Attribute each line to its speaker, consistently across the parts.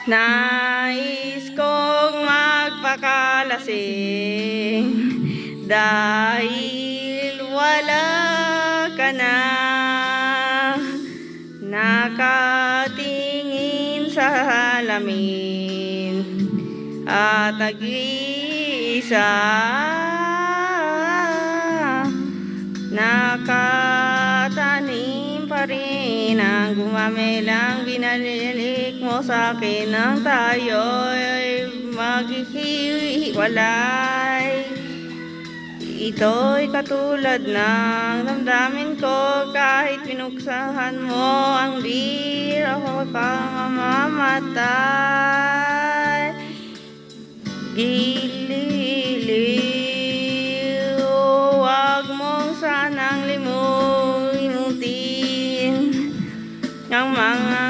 Speaker 1: Nais kong magpakalasing dahil wala ka na. Nakatingin sa halamin at nag-iisa. Nakatanim pa rin ang gumamelang binalilik mo sa akin nang tayo'y maghihiwalay. Ito'y katulad ng damdamin ko kahit pinuksahan mo ang bir, ako'y pangamamatay. Giliw, huwag mong sanang limutin ang mga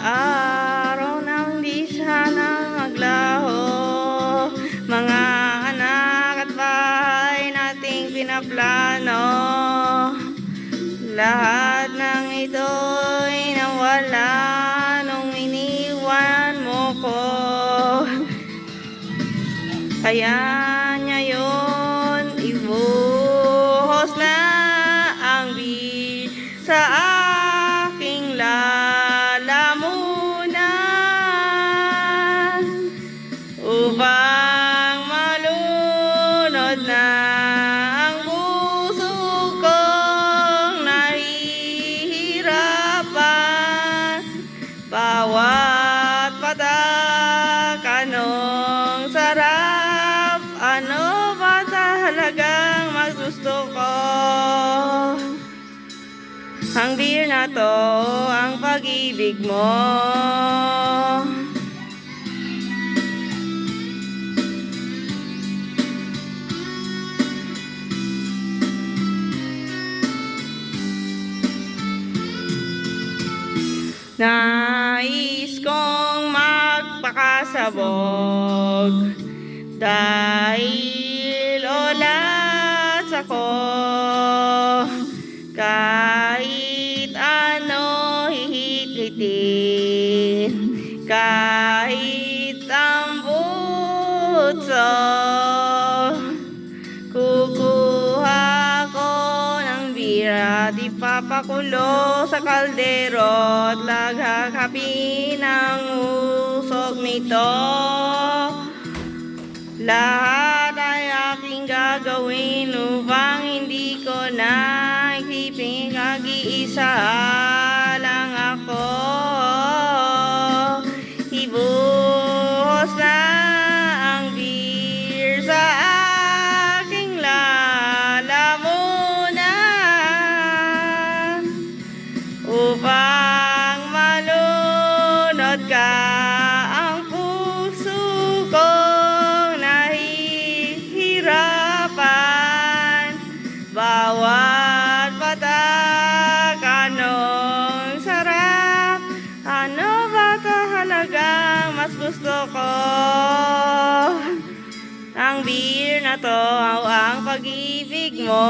Speaker 1: araw na hindi sana maglaho. Mga anak at bahay nating pinaplano, lahat ng ito'y nawala nung iniwan mo ko. Kaya ngayon ibuhos na ang bir sa aking lalamunan upang malunod na ang puso kong nahihirapan. Bawat patak, anong sarap, ano ba talagang mas gusto ko? Ang beer na to, ang pag-ibig mo. Nais kong magpakasabog dahil olas ako. Kahit ano hihit-hitin, kahit ang butso, kukuha ko ng bira, di papakulo sa kaldero at laghakapin ang usok nito. Lahat ay aking gagawin upang hindi ko na isipin nag-iisa lang ako. Ibuhos na ang beer sa aking lalamunan upang malunod ka ang puso kong nahihirapan. Bawat patak, anong sarap, ano ba talagang mas gusto ko? Ang beer na to, ang pag-ibig mo.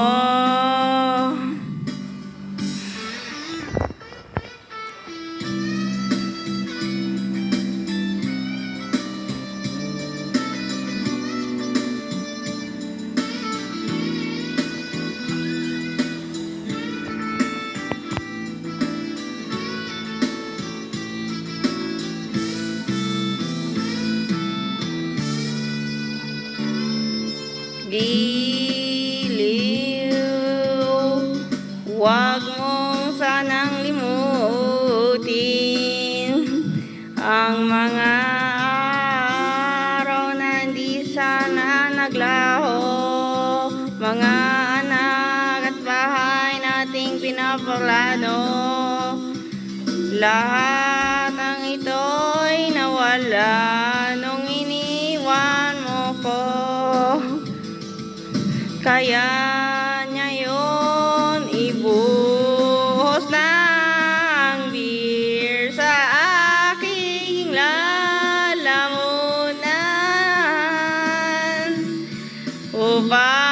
Speaker 1: Giliw, huwag mong sanang limutin ang mga araw na hindi sana naglaho. Mga anak at bahay nating pinaplano, lahat ng ito'y nawala nung iniwan mo ko. Kaya ngayon ibuhos na ang beer sa aking lalamunan upang